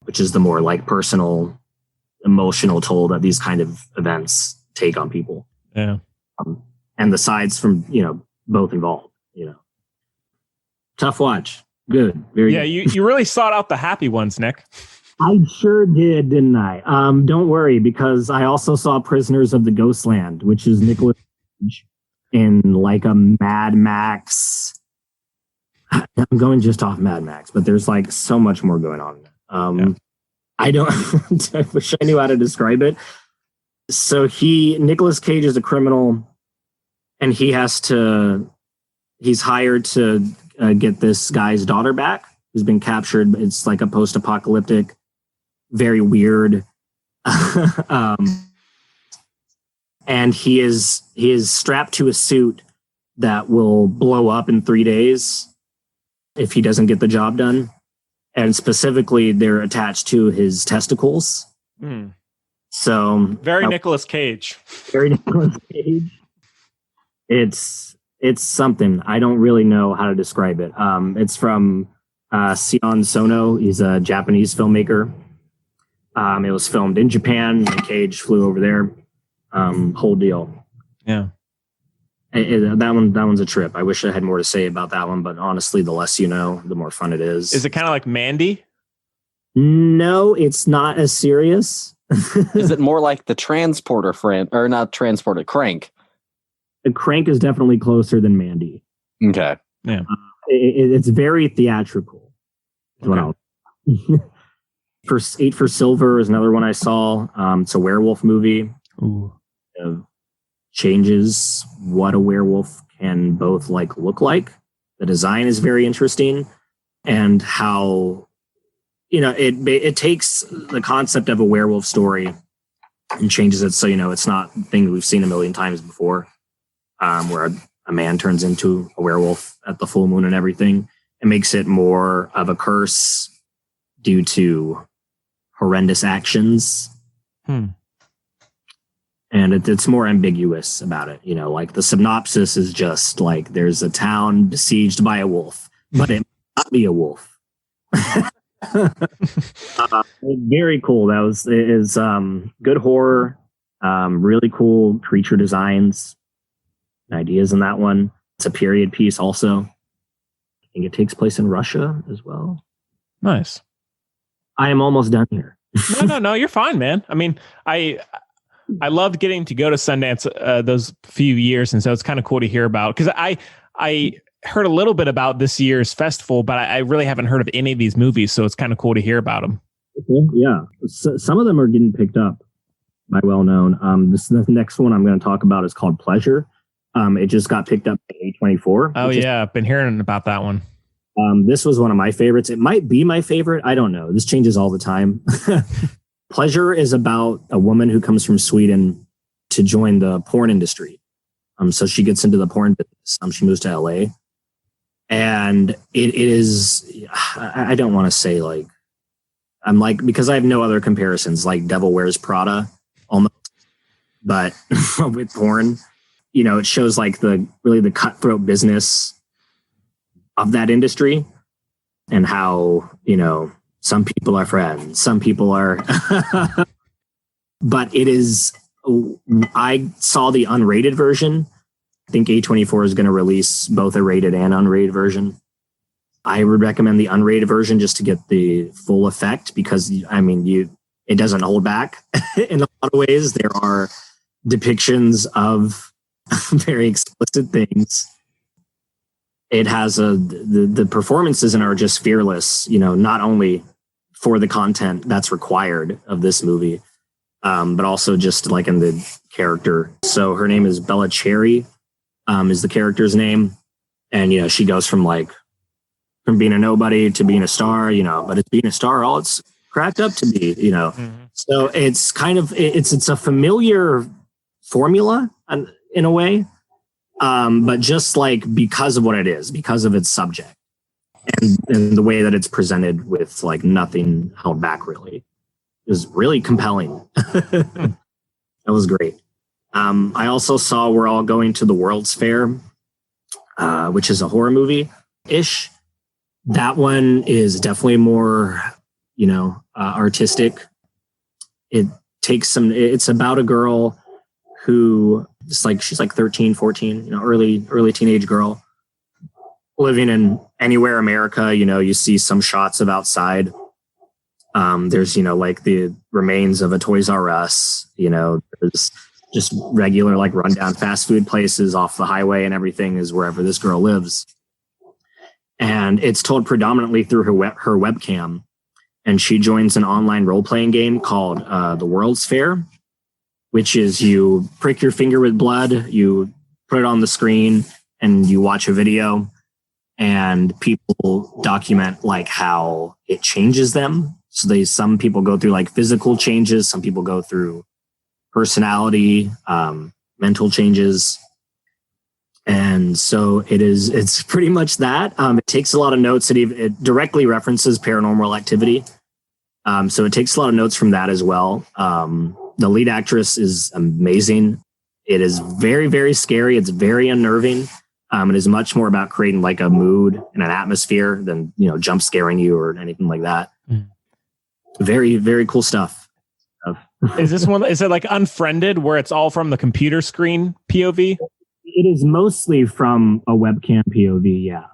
which is the more like personal, emotional toll that these kind of events take on people. Yeah. And the sides from, both involved, tough watch. Good. Very Yeah. good. You really sought out the happy ones, Nick. I sure did, didn't I? Don't worry, because I also saw Prisoners of the Ghostland, which is Nicolas Cage in like a Mad Max. I'm going just off Mad Max, but there's like so much more going on. Yeah. I wish I knew how to describe it. So Nicolas Cage is a criminal, and he's hired to get this guy's daughter back, who's been captured. It's like a post-apocalyptic, very weird. And he is strapped to a suit that will blow up in 3 days if he doesn't get the job done. And specifically, they're attached to his testicles. Mm. So Very Nicolas Cage. Very Nicolas Cage. It's something. I don't really know how to describe it. It's from Sion Sono. He's a Japanese filmmaker. It was filmed in Japan. Cage flew over there. Whole deal. Yeah. That one's a trip. I wish I had more to say about that one, but honestly, the less you know, the more fun it is. Is it kind of like Mandy? No, it's not as serious. Is it more like the Transporter friend, or not Transporter, Crank? The Crank is definitely closer than Mandy. Okay. Yeah. It's very theatrical. Okay. For 8 for Silver is another one I saw. It's a werewolf movie. Ooh. Changes what a werewolf can both like look like. The design is very interesting, and how it takes the concept of a werewolf story and changes it so it's not a thing we've seen a million times before, where a man turns into a werewolf at the full moon and everything. It makes it more of a curse due to horrendous actions. And it's more ambiguous about it. Like the synopsis is just like there's a town besieged by a wolf, but it might not be a wolf. Very cool. It is good horror, really cool creature designs, ideas in that one. It's a period piece also. I think it takes place in Russia as well. Nice. I am almost done here. No, you're fine, man. I mean, I loved getting to go to Sundance those few years, and so it's kind of cool to hear about, because I heard a little bit about this year's festival, but I really haven't heard of any of these movies, so it's kind of cool to hear about them. Yeah, some of them are getting picked up by well-known. The next one I'm going to talk about is called Pleasure. It just got picked up by A24. Oh yeah, I've been hearing about that one. This was one of my favorites. It might be my favorite. I don't know. This changes all the time. Pleasure is about a woman who comes from Sweden to join the porn industry. So she gets into the porn business. She moves to LA. And it is, I don't want to say like, because I have no other comparisons, like Devil Wears Prada almost, but with porn, it shows like the cutthroat business of that industry, and how, some people are friends, some people are, but it is, I saw the unrated version. I think A24 is going to release both a rated and unrated version. I would recommend the unrated version just to get the full effect, because it doesn't hold back in a lot of ways. There are depictions of very explicit things. It has the performances in are just fearless, not only for the content that's required of this movie, but also just like in the character. So her name is Bella Cherry, is the character's name. And, she goes from being a nobody to being a star, but it's being a star all it's cracked up to be, Mm-hmm. So it's kind of, it's a familiar formula in a way. But just like because of what it is, because of its subject and the way that it's presented with like nothing held back, really is really compelling. That was great. I also saw We're All Going to the World's Fair, which is a horror movie ish. That one is definitely more, artistic. It's about a girl who she's like 13, 14, early teenage girl living in anywhere America. You see some shots of outside. There's, like the remains of a Toys R Us, there's just regular like rundown fast food places off the highway, and everything is wherever this girl lives. And it's told predominantly through her webcam. And she joins an online role-playing game called The World's Fair, which is you prick your finger with blood, you put it on the screen, and you watch a video, and people document like how it changes them. So some people go through like physical changes, some people go through personality, mental changes. And so it's pretty much that. It takes a lot of notes. It directly references Paranormal Activity. So it takes a lot of notes from that as well. The lead actress is amazing. It is very, very scary. It's very unnerving. It is much more about creating like a mood and an atmosphere than, jump scaring you or anything like that. Mm. Very, very cool stuff. Is this one, is it like Unfriended where it's all from the computer screen POV? It is mostly from a webcam POV. Yeah.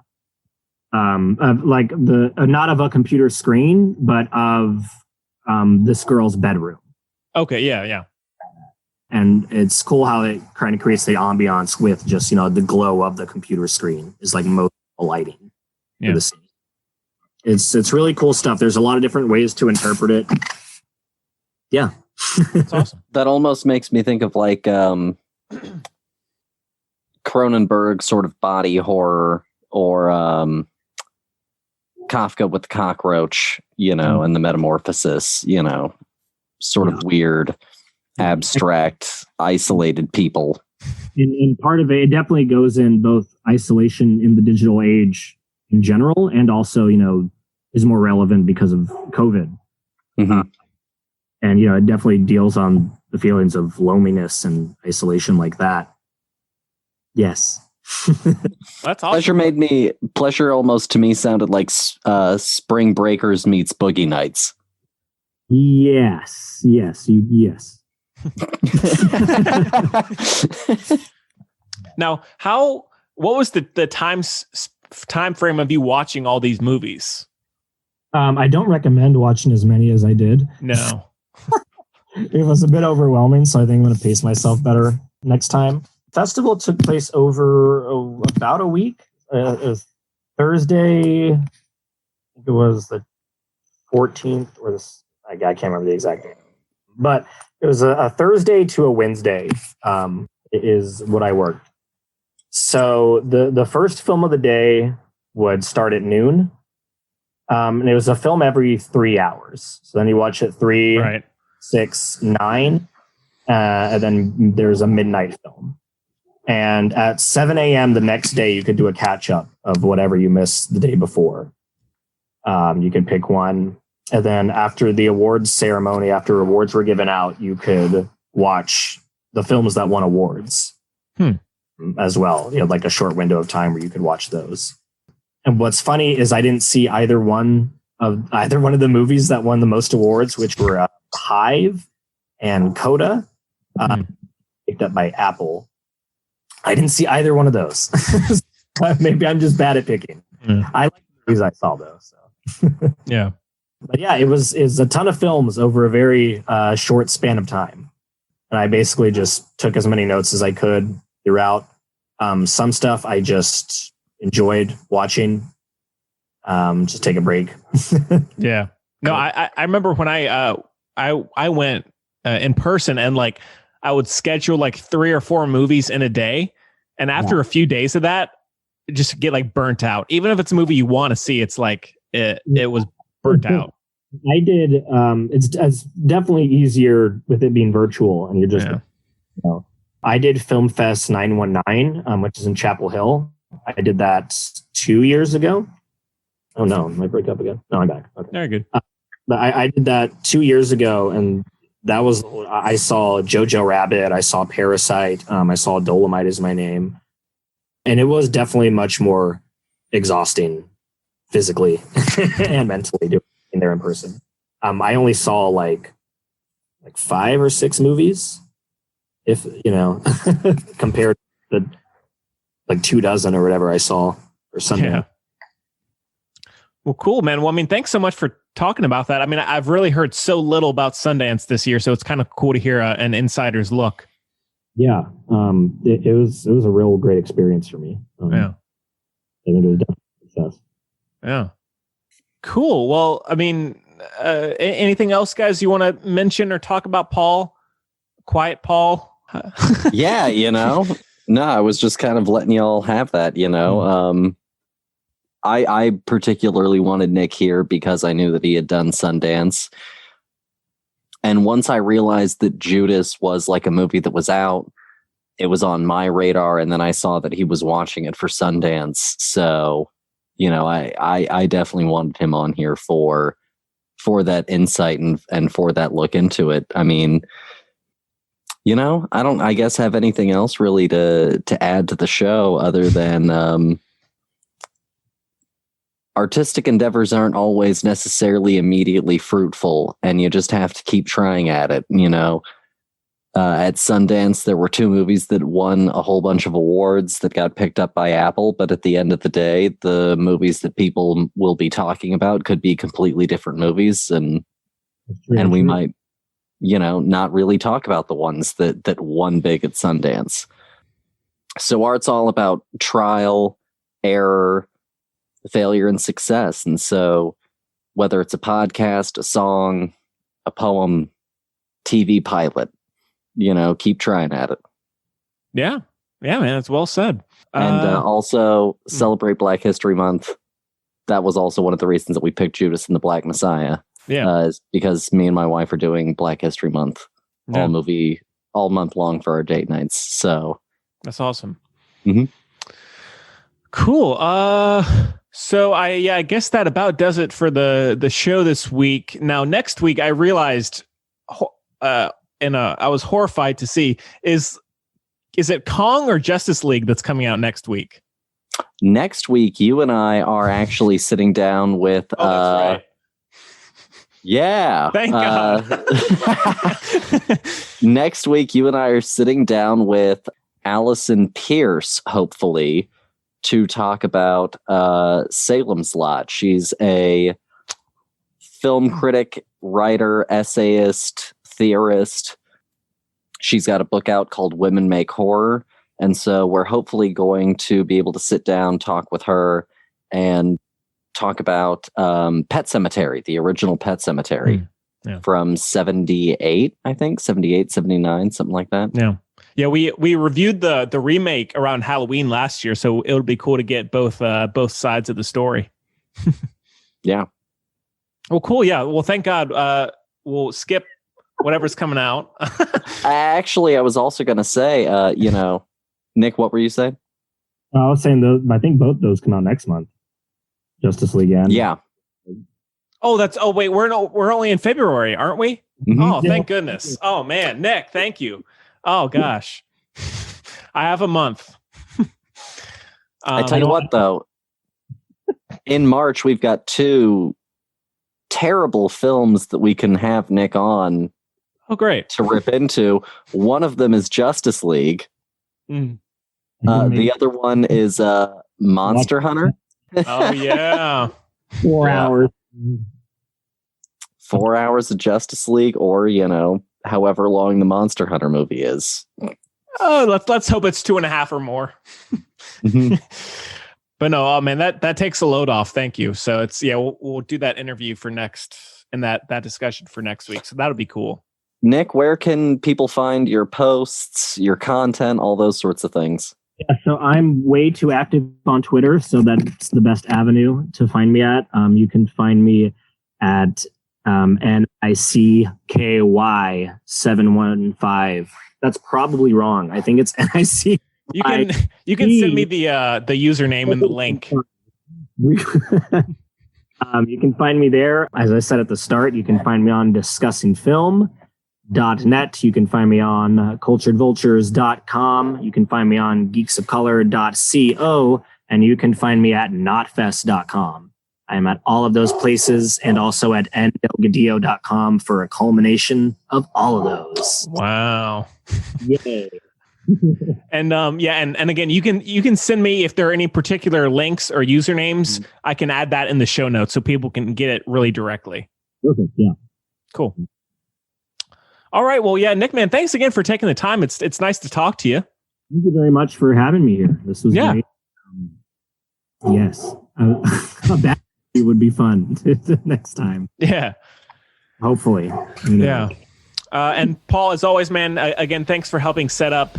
Like not of a computer screen, but of this girl's bedroom. Okay. Yeah. And it's cool how it kind of creates the ambiance with just, the glow of the computer screen is like most lighting. Yeah. It's really cool stuff. There's a lot of different ways to interpret it. Yeah. That's awesome. That almost makes me think of like Cronenberg sort of body horror, or Kafka with the cockroach, and the metamorphosis, sort of weird, abstract, isolated people. And part of it definitely goes in both isolation in the digital age in general, and also, is more relevant because of COVID. Mm-hmm. And, it definitely deals on the feelings of loneliness and isolation like that. Yes. That's awesome. Pleasure almost to me sounded like Spring Breakers meets Boogie Nights. Yes. Yes. Now, what was the time frame of you watching all these movies? I don't recommend watching as many as I did. No. It was a bit overwhelming, so I think I'm going to pace myself better next time. Festival took place over about a week. It was Thursday. I think it was the 14th or I can't remember the exact name, but it was a Thursday to a Wednesday. Is what I worked. So the first film of the day would start at noon. And it was a film every 3 hours. So then you watch it 3, right. 6, 9, and then there's a midnight film. And at 7 a.m. the next day, you could do a catch up of whatever you missed the day before. You could pick one. And then after the awards ceremony, after awards were given out, you could watch the films that won awards as well. Like a short window of time where you could watch those. And what's funny is I didn't see either one of the movies that won the most awards, which were Hive and Coda, picked up by Apple. I didn't see either one of those. Maybe I'm just bad at picking. I like the movies I saw though. So yeah, but yeah, it was a ton of films over a very short span of time, and I basically just took as many notes as I could throughout. Some stuff I just enjoyed watching. Just take a break. Yeah. No, I remember when I went in person, and like I would schedule like 3 or 4 movies in a day. And after a few days of that, just get like burnt out. Even if it's a movie you want to see, it's like it was burnt out. I did. It's definitely easier with it being virtual, and you're just, I did Film Fest 919, which is in Chapel Hill. I did that 2 years ago. Oh no, I might break up again. No, I'm back. Okay. Very good. But I did that 2 years ago, and that was, I saw Jojo Rabbit, I saw Parasite, I saw Dolomite Is My Name. And it was definitely much more exhausting physically and mentally doing there in person. I only saw like 5 or 6 movies, if compared to like 24 or whatever I saw or something. Yeah. Well, cool, man. Well, I mean, thanks so much for talking about that. I mean, I've really heard so little about Sundance this year, so it's kind of cool to hear an insider's look. Yeah, it was a real great experience for me. Yeah, I think it was definitely a success. Yeah, cool. Well, I mean, anything else, guys, you want to mention or talk about, Paul? Quiet Paul? Yeah, no, I was just kind of letting y'all have that, I particularly wanted Nick here because I knew that he had done Sundance. And once I realized that Judas was like a movie that was out, it was on my radar. And then I saw that he was watching it for Sundance. So, I definitely wanted him on here for that insight and for that look into it. I mean, I don't, I guess, have anything else really to add to the show other than, artistic endeavors aren't always necessarily immediately fruitful, and you just have to keep trying at it. At Sundance, there were 2 movies that won a whole bunch of awards that got picked up by Apple. But at the end of the day, the movies that people will be talking about could be completely different movies. And we might, not really talk about the ones that won big at Sundance. So art's all about trial, error, failure and success. And so whether it's a podcast, a song, a poem, TV pilot, keep trying at it. Yeah. Yeah, man, it's well said. And also celebrate Black History Month. That was also one of the reasons that we picked Judas and the Black Messiah. Yeah. Is because me and my wife are doing Black History Month all month long for our date nights. So that's awesome. Mm-hmm. Cool. So I guess that about does it for the show this week. Now, next week, I realized, I was horrified to see is it Kong or Justice League that's coming out next week? Next week, you and I are actually sitting down with. That's right. Yeah. Thank God. Next week, you and I are sitting down with Allison Pierce, hopefully, to talk about Salem's Lot. She's a film critic, writer, essayist, theorist. She's got a book out called Women Make Horror. And so we're hopefully going to be able to sit down, talk with her, and talk about Pet Sematary, the original Pet Sematary from 78, I think, 78, 79, something like that. Yeah. Yeah, we reviewed the remake around Halloween last year, so it would be cool to get both sides of the story. Yeah. Well, cool. Yeah. Well, thank God. We'll skip whatever's coming out. Actually, I was also going to say, Nick, what were you saying? I was saying I think both those come out next month. Justice League and yeah. Oh, wait, we're only in February, aren't we? Mm-hmm. Oh, thank goodness. Oh man, Nick, thank you. Oh gosh, I have a month. I tell you what, though, in March we've got 2 terrible films that we can have Nick on. Oh, great. To rip into. One of them is Justice League. Mm. The other one is Monster Hunter. Oh yeah. 4 hours. 4 hours of Justice League, or however long the Monster Hunter movie is. Oh, let's hope it's 2.5 or more. But no, oh man, that takes a load off. Thank you. So we'll do that interview for next, and that discussion for next week. So that'll be cool. Nick, where can people find your posts, your content, all those sorts of things? Yeah, so I'm way too active on Twitter, so that's the best avenue to find me at. You can find me at NICKY715. That's probably wrong. I think it's NIC. You can send me the username and the link. You can find me there. As I said at the start, you can find me on discussingfilm.net. You can find me on culturedvultures.com. You can find me on geeksofcolor.co, and you can find me at knotfest.com. I'm at all of those places, and also at ndelgadillo.com for a culmination of all of those. Wow. Yay. And and again, you can send me if there are any particular links or usernames. I can add that in the show notes so people can get it really directly. Perfect. Yeah. Cool. All right. Well, yeah, Nick, man, thanks again for taking the time. It's nice to talk to you. Thank you very much for having me here. This was great. Yes. That would be fun next time. Yeah. Hopefully. Yeah. And Paul, as always, man, again, thanks for helping set up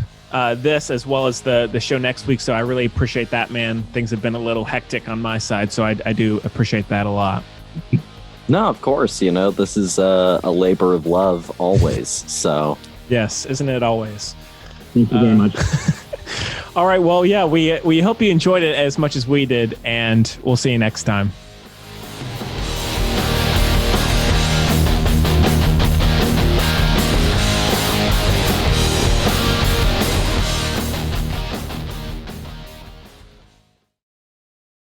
this as well as the show next week. So I really appreciate that, man. Things have been a little hectic on my side, so I do appreciate that a lot. No, of course. This is a labor of love always. So yes, isn't it always? Thank you very much. All right. Well, yeah, we hope you enjoyed it as much as we did, and we'll see you next time.